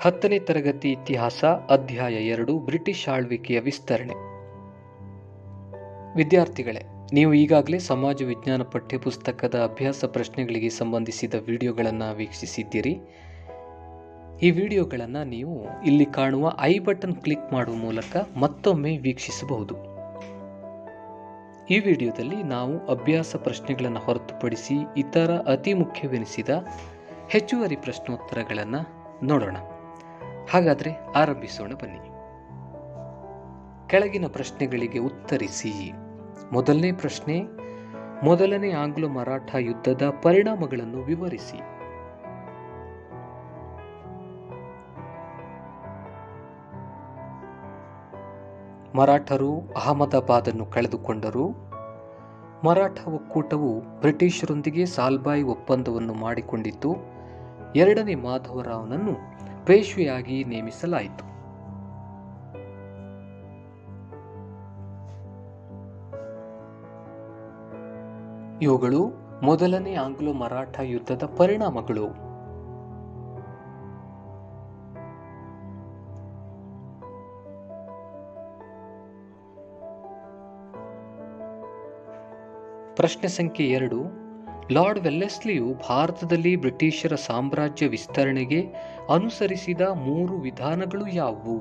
10ನೇ ತರಗತಿ ಇತಿಹಾಸ ಅಧ್ಯಾಯ 2 ಬ್ರಿಟಿಷ್ ಆಳ್ವಿಕೆಯ ವಿಸ್ತರಣೆ. ವಿದ್ಯಾರ್ಥಿಗಳೇ, ನೀವು ಈಗಾಗಲೇ ಸಮಾಜ ವಿಜ್ಞಾನ ಪಠ್ಯಪುಸ್ತಕದ ಅಭ್ಯಾಸ ಪ್ರಶ್ನೆಗಳಿಗೆ ಸಂಬಂಧಿಸಿದ ವಿಡಿಯೋಗಳನ್ನು ವೀಕ್ಷಿಸಿದ್ದೀರಿ. ಈ ವಿಡಿಯೋಗಳನ್ನು ನೀವು ಇಲ್ಲಿ ಕಾಣುವ ಐ ಬಟನ್ ಕ್ಲಿಕ್ ಮಾಡುವ ಮೂಲಕ ಮತ್ತೊಮ್ಮೆ ವೀಕ್ಷಿಸಬಹುದು. ಈ ವಿಡಿಯೋದಲ್ಲಿ ನಾವು ಅಭ್ಯಾಸ ಪ್ರಶ್ನೆಗಳನ್ನು ಹೊರತುಪಡಿಸಿ ಇತರ ಅತಿ ಮುಖ್ಯವೆನಿಸಿದ ಹೆಚ್ಚುವರಿ ಪ್ರಶ್ನೋತ್ತರಗಳನ್ನು ನೋಡೋಣ. ಹಾಗಾದರೆ ಆರಂಭಿಸೋಣ ಬನ್ನಿ. ಕೆಳಗಿನ ಪ್ರಶ್ನೆಗಳಿಗೆ ಉತ್ತರಿಸಿ. ಮೊದಲನೇ ಪ್ರಶ್ನೆ, ಮೊದಲನೇ ಆಂಗ್ಲೋ ಮರಾಠ ಯುದ್ಧದ ಪರಿಣಾಮಗಳನ್ನು ವಿವರಿಸಿ. ಮರಾಠರು ಅಹಮದಾಬಾದನ್ನು ಕಳೆದುಕೊಂಡರು. ಮರಾಠ ಒಕ್ಕೂಟವು ಬ್ರಿಟಿಷರೊಂದಿಗೆ ಸಾಲ್ಬಾಯಿ ಒಪ್ಪಂದವನ್ನು ಮಾಡಿಕೊಂಡಿದ್ದು, ಎರಡನೇ ಮಾಧವರಾವ್ನನ್ನು ಪೇಶ್ವೆಯಾಗಿ ನೇಮಿಸಲಾಯಿತು. ಇವುಗಳು ಮೊದಲನೇ ಆಂಗ್ಲೋ ಮರಾಠ ಯುದ್ಧದ ಪರಿಣಾಮಗಳು. ಪ್ರಶ್ನೆ ಸಂಖ್ಯೆ 2, ಲಾರ್ಡ್ ವೆಲ್ಲೆಸ್ಲಿಯು ಭಾರತದಲ್ಲಿ ಬ್ರಿಟಿಷರ ಸಾಮ್ರಾಜ್ಯ ವಿಸ್ತರಣೆಗೆ ಅನುಸರಿಸಿದ 3 ವಿಧಾನಗಳು ಯಾವುವು?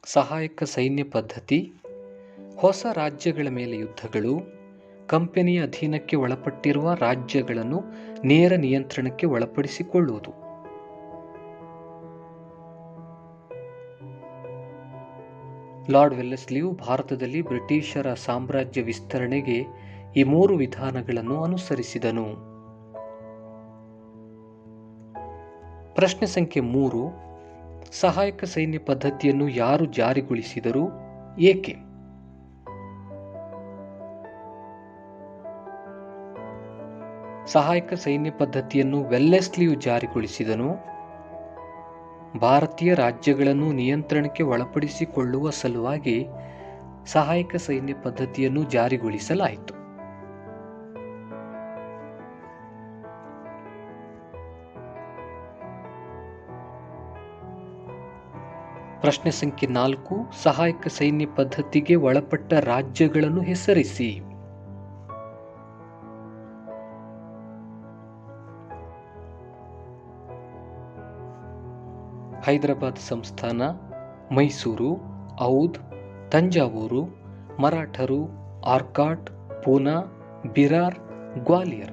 ಸಹಾಯಕ ಸೈನ್ಯ ಪದ್ಧತಿ, ಹೊಸ ರಾಜ್ಯಗಳ ಮೇಲೆ ಯುದ್ಧಗಳು, ಕಂಪನಿಯ ಅಧೀನಕ್ಕೆ ಒಳಪಟ್ಟಿರುವ ರಾಜ್ಯಗಳನ್ನು ನೇರ ನಿಯಂತ್ರಣಕ್ಕೆ ಒಳಪಡಿಸಿಕೊಳ್ಳುವುದು. ಲಾರ್ಡ್ ವೆಲ್ಲೆಸ್ಲಿಯು ಭಾರತದಲ್ಲಿ ಬ್ರಿಟಿಷರ ಸಾಮ್ರಾಜ್ಯ ವಿಸ್ತರಣೆಗೆ ಈ 3 ವಿಧಾನಗಳನ್ನು ಅನುಸರಿಸಿದನು. ಪ್ರಶ್ನೆ ಸಂಖ್ಯೆ 3, ಸಹಾಯಕ ಸೈನ್ಯ ಪದ್ಧತಿಯನ್ನು ಯಾರು ಜಾರಿಗೊಳಿಸಿದರು, ಏಕೆ? ಸಹಾಯಕ ಸೈನ್ಯ ಪದ್ಧತಿಯನ್ನು ವೆಲ್ಲೆಸ್ಲಿಯು ಜಾರಿಗೊಳಿಸಿದನು. ಭಾರತೀಯ ರಾಜ್ಯಗಳನ್ನು ನಿಯಂತ್ರಣಕ್ಕೆ ಒಳಪಡಿಸಿಕೊಳ್ಳುವ ಸಲುವಾಗಿ ಸಹಾಯಕ ಸೈನ್ಯ ಪದ್ಧತಿಯನ್ನು ಜಾರಿಗೊಳಿಸಲಾಯಿತು. ಪ್ರಶ್ನೆ ಸಂಖ್ಯೆ 4, ಸಹಾಯಕ ಸೈನ್ಯ ಪದ್ಧತಿಗೆ ಒಳಪಟ್ಟ ರಾಜ್ಯಗಳನ್ನು ಹೆಸರಿಸಿ. ಹೈದರಾಬಾದ್ ಸಂಸ್ಥಾನ, ಮೈಸೂರು, ಔಧ್, ತಂಜಾವೂರು, ಮರಾಠರು, ಆರ್ಕಾಟ್, ಪೂನಾ, ಬಿರಾರ್, ಗ್ವಾಲಿಯರ್.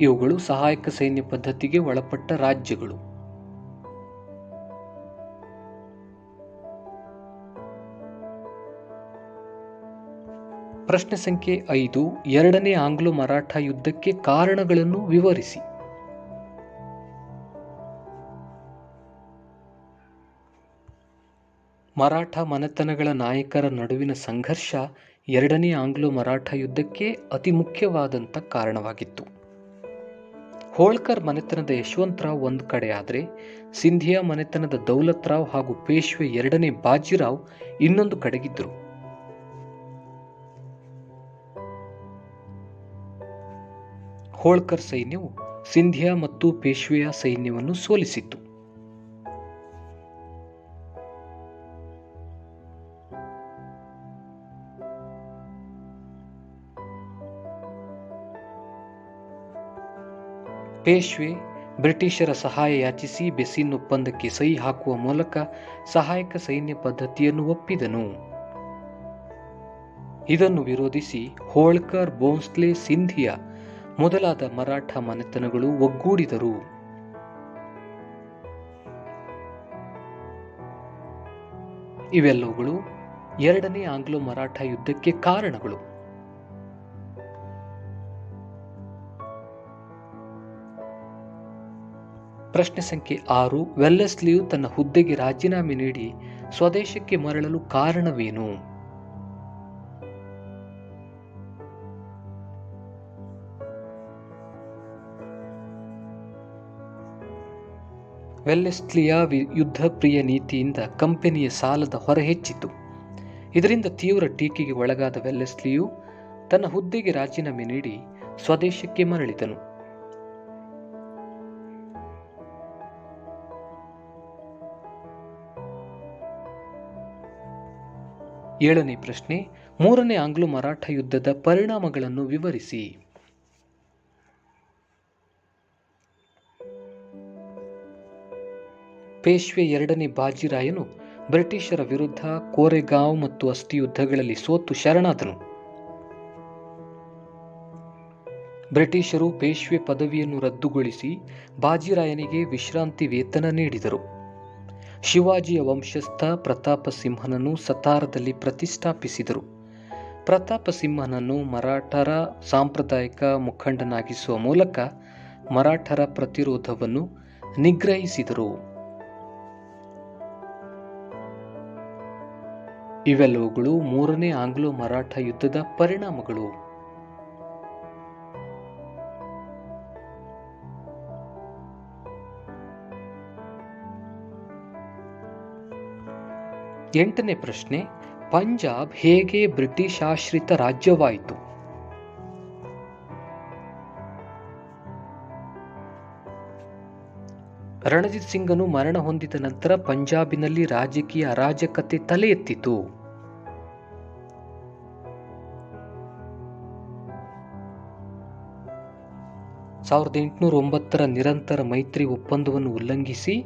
ಇವುಗಳು ಸಹಾಯಕ ಸೈನ್ಯ ಪದ್ಧತಿಗೆ ಒಳಪಟ್ಟ ರಾಜ್ಯಗಳು. ಪ್ರಶ್ನೆ ಸಂಖ್ಯೆ 5, ಎರಡನೇ ಆಂಗ್ಲೋ ಮರಾಠ ಯುದ್ಧಕ್ಕೆ ಕಾರಣಗಳನ್ನು ವಿವರಿಸಿ. ಮರಾಠ ಮನೆತನಗಳ ನಾಯಕರ ನಡುವಿನ ಸಂಘರ್ಷ ಎರಡನೇ ಆಂಗ್ಲೋ ಮರಾಠ ಯುದ್ಧಕ್ಕೆ ಅತಿ ಮುಖ್ಯವಾದಂಥ ಕಾರಣವಾಗಿತ್ತು. ಹೋಳ್ಕರ್ ಮನೆತನದ ಯಶವಂತರಾವ್ ಒಂದು ಕಡೆ ಆದರೆ, ಸಿಂಧಿಯಾ ಮನೆತನದ ದೌಲತ್ ರಾವ್ ಹಾಗೂ ಪೇಶ್ವೆ ಎರಡನೇ ಬಾಜಿರಾವ್ ಇನ್ನೊಂದು ಕಡೆಗಿದ್ದರು. ಹೋಳ್ಕರ್ ಸೈನ್ಯವು ಸಿಂಧಿಯಾ ಮತ್ತು ಪೇಶ್ವೆಯ ಸೈನ್ಯವನ್ನು ಸೋಲಿಸಿತು. ಪೇಶ್ವೆ ಬ್ರಿಟಿಷರ ಸಹಾಯ ಯಾಚಿಸಿ ಬೆಸಿನ್ ಒಪ್ಪಂದಕ್ಕೆ ಸಹಿ ಹಾಕುವ ಮೂಲಕ ಸಹಾಯಕ ಸೈನ್ಯ ಪದ್ಧತಿಯನ್ನು ಒಪ್ಪಿದನು. ಇದನ್ನು ವಿರೋಧಿಸಿ ಹೋಳ್ಕರ್, ಭೋಂಸ್ಲೆ, ಸಿಂಧಿಯಾ ಮೊದಲಾದ ಮರಾಠ ಮನೆತನಗಳು ಒಗ್ಗೂಡಿದರು. ಇವೆಲ್ಲವುಗಳು ಎರಡನೇ ಆಂಗ್ಲೋ ಮರಾಠ ಯುದ್ಧಕ್ಕೆ ಕಾರಣಗಳು. ಪ್ರಶ್ನೆ ಸಂಖ್ಯೆ 6, ವೆಲ್ಲೆಸ್ಲಿಯು ತನ್ನ ಹುದ್ದೆಗೆ ರಾಜೀನಾಮೆ ನೀಡಿ ಸ್ವದೇಶಕ್ಕೆ ಮರಳಲು ಕಾರಣವೇನು? ವೆಲ್ಲೆಸ್ಲಿಯ ಯುದ್ಧಪ್ರಿಯ ನೀತಿಯಿಂದ ಕಂಪನಿಯ ಸಾಲದ ಹೊರೆ ಹೆಚ್ಚಿತು. ಇದರಿಂದ ತೀವ್ರ ಟೀಕೆಗೆ ಒಳಗಾದ ವೆಲ್ಲೆಸ್ಲಿಯು ತನ್ನ ಹುದ್ದೆಗೆ ರಾಜೀನಾಮೆ ನೀಡಿ ಸ್ವದೇಶಕ್ಕೆ ಮರಳಿದನು. ಏಳನೇ ಪ್ರಶ್ನೆ, ಮೂರನೇ ಆಂಗ್ಲೋ ಮರಾಠ ಯುದ್ಧದ ಪರಿಣಾಮಗಳನ್ನು ವಿವರಿಸಿ. ಪೇಶ್ವೆ ಎರಡನೇ ಬಾಜಿರಾಯನು ಬ್ರಿಟಿಷರ ವಿರುದ್ಧ ಕೋರೆಗಾಂವ್ ಮತ್ತು ಅಸ್ತಿ ಯುದ್ಧಗಳಲ್ಲಿ ಸೋತು ಶರಣಾದನು. ಬ್ರಿಟಿಷರು ಪೇಶ್ವೆ ಪದವಿಯನ್ನು ರದ್ದುಗೊಳಿಸಿ ಬಾಜಿರಾಯನಿಗೆ ವಿಶ್ರಾಂತಿ ವೇತನ ನೀಡಿದರು. ಶಿವಾಜಿಯ ವಂಶಸ್ಥ ಪ್ರತಾಪ ಸಿಂಹನನ್ನು ಸತಾರದಲ್ಲಿ ಪ್ರತಿಷ್ಠಾಪಿಸಿದರು. ಪ್ರತಾಪ ಸಿಂಹನನ್ನು ಮರಾಠರ ಸಾಂಪ್ರದಾಯಿಕ ಮುಖಂಡನಾಗಿಸುವ ಮೂಲಕ ಮರಾಠರ ಪ್ರತಿರೋಧವನ್ನು ನಿಗ್ರಹಿಸಿದರು. ಇವೆಲ್ಲವುಗಳು ಮೂರನೇ ಆಂಗ್ಲೋ ಮರಾಠ ಯುದ್ಧದ ಪರಿಣಾಮಗಳು. ಎಂಟನೇ ಪ್ರಶ್ನೆ, ಪಂಜಾಬ್ ಹೇಗೆ ಬ್ರಿಟಿಷ್ ಆಶ್ರಿತ ರಾಜ್ಯವಾಯಿತು? ರಣಜಿತ್ ಸಿಂಗನು ಮರಣ ಹೊಂದಿದ ನಂತರ ಪಂಜಾಬಿನಲ್ಲಿ ರಾಜಕೀಯ ಅರಾಜಕತೆ ತಲೆ ಎತ್ತಿತು. ಸಾವಿರದ 1809 ನಿರಂತರ ಮೈತ್ರಿ ಒಪ್ಪಂದವನ್ನು ಉಲ್ಲಂಘಿಸಿ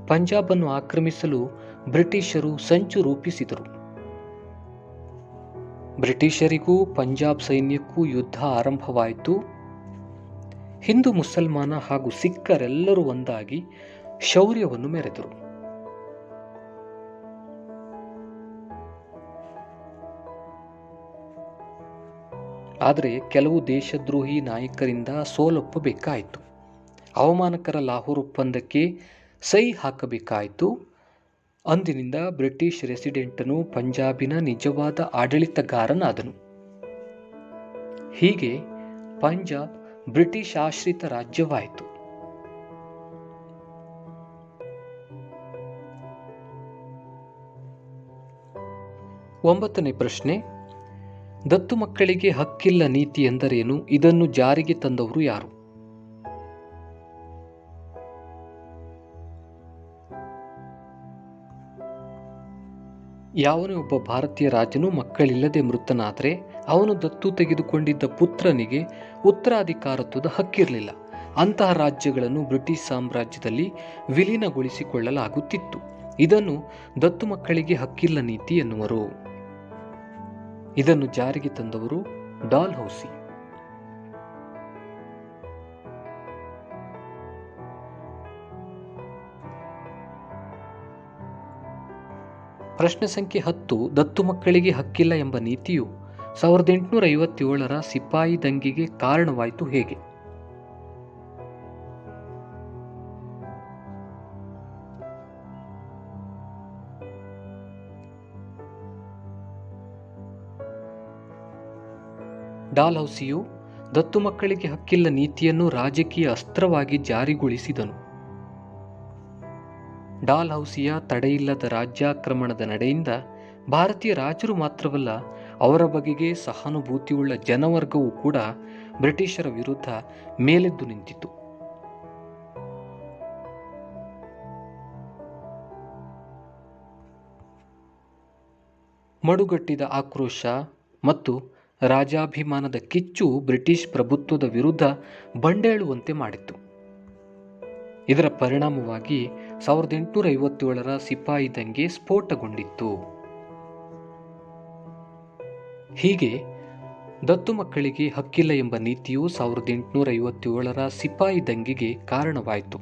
ಪಂಜಾಬ್ ಅನ್ನು ಆಕ್ರಮಿಸಲು ಬ್ರಿಟಿಷರು ಸಂಚು ರೂಪಿಸಿದರು. ಬ್ರಿಟಿಷರಿಗೂ ಪಂಜಾಬ್ ಸೈನ್ಯಕ್ಕೂ ಯುದ್ಧ ಆರಂಭವಾಯಿತು. ಹಿಂದೂ ಮುಸಲ್ಮಾನ ಹಾಗೂ ಸಿಖ್ಖರೆಲ್ಲರೂ ಒಂದಾಗಿ ಶೌರ್ಯವನ್ನು ಮೆರೆದರು. ಆದರೆ ಕೆಲವು ದೇಶದ್ರೋಹಿ ನಾಯಕರಿಂದ ಸೋಲೊಪ್ಪಬೇಕಾಯಿತು. ಅವಮಾನಕರ ಲಾಹೋರ್ ಒಪ್ಪಂದಕ್ಕೆ ಸಹಿ ಹಾಕಬೇಕಾಯಿತು. ಅಂದಿನಿಂದ ಬ್ರಿಟಿಷ್ ರೆಸಿಡೆಂಟನು ಪಂಜಾಬಿನ ನಿಜವಾದ ಆಡಳಿತಗಾರನಾದನು. ಹೀಗೆ ಪಂಜಾಬ್ ಬ್ರಿಟಿಷ್ ಆಶ್ರಿತ ರಾಜ್ಯವಾಯಿತು. ಒಂಬತ್ತನೇ ಪ್ರಶ್ನೆ, ದತ್ತು ಮಕ್ಕಳಿಗೆ ಹಕ್ಕಿಲ್ಲ ನೀತಿ ಎಂದರೇನು? ಇದನ್ನು ಜಾರಿಗೆ ತಂದವರು ಯಾರು? ಯಾವನೇ ಒಬ್ಬ ಭಾರತೀಯ ರಾಜನು ಮಕ್ಕಳಿಲ್ಲದೆ ಮೃತನಾದರೆ ಅವನು ದತ್ತು ತೆಗೆದುಕೊಂಡಿದ್ದ ಪುತ್ರನಿಗೆ ಉತ್ತರಾಧಿಕಾರತ್ವದ ಹಕ್ಕಿರಲಿಲ್ಲ. ಅಂತಹ ರಾಜ್ಯಗಳನ್ನು ಬ್ರಿಟಿಷ್ ಸಾಮ್ರಾಜ್ಯದಲ್ಲಿ ವಿಲೀನಗೊಳಿಸಿಕೊಳ್ಳಲಾಗುತ್ತಿತ್ತು. ಇದನ್ನು ದತ್ತು ಮಕ್ಕಳಿಗೆ ಹಕ್ಕಿಲ್ಲ ನೀತಿ ಎನ್ನುವರು. ಇದನ್ನು ಜಾರಿಗೆ ತಂದವರು ಡಾಲ್ಹೌಸಿ. ಪ್ರಶ್ನೆ ಸಂಖ್ಯೆ 10, ದತ್ತು ಮಕ್ಕಳಿಗೆ ಹಕ್ಕಿಲ್ಲ ಎಂಬ ನೀತಿಯು 1857ರ ಸಿಪಾಯಿ ದಂಗೆಗೆ ಕಾರಣವಾಯಿತು ಹೇಗೆ? ಡಾಲ್ಹೌಸಿಯು ದತ್ತು ಮಕ್ಕಳಿಗೆ ಹಕ್ಕಿಲ್ಲ ನೀತಿಯನ್ನು ರಾಜಕೀಯ ಅಸ್ತ್ರವಾಗಿ ಜಾರಿಗೊಳಿಸಿದನು. ಡಾಲ್ಹೌಸಿಯ ತಡೆಯಿಲ್ಲದ ರಾಜ್ಯಾಕ್ರಮಣದ ನಡೆಯಿಂದ ಭಾರತೀಯ ರಾಜರು ಮಾತ್ರವಲ್ಲ, ಅವರ ಬಗೆಗೆ ಸಹಾನುಭೂತಿಯುಳ್ಳ ಜನವರ್ಗವೂ ಕೂಡ ಬ್ರಿಟಿಷರ ವಿರುದ್ಧ ಮೇಲೆದ್ದು ನಿಂತಿತು. ಮಡುಗಟ್ಟಿದ ಆಕ್ರೋಶ ಮತ್ತು ರಾಜಾಭಿಮಾನದ ಕಿಚ್ಚು ಬ್ರಿಟಿಷ್ ಪ್ರಭುತ್ವದ ವಿರುದ್ಧ ಬಂಡೇಳುವಂತೆ ಮಾಡಿತ್ತು. ಇದರ ಪರಿಣಾಮವಾಗಿ 1857ರ ಸಿಪಾಯಿ ದಂಗೆ ಸ್ಫೋಟಗೊಂಡಿತ್ತು. ಹೀಗೆ ದತ್ತು ಮಕ್ಕಳಿಗೆ ಹಕ್ಕಿಲ್ಲ ಎಂಬ ನೀತಿಯು 1857ರ ಸಿಪಾಯಿ ದಂಗೆಗೆ ಕಾರಣವಾಯಿತು.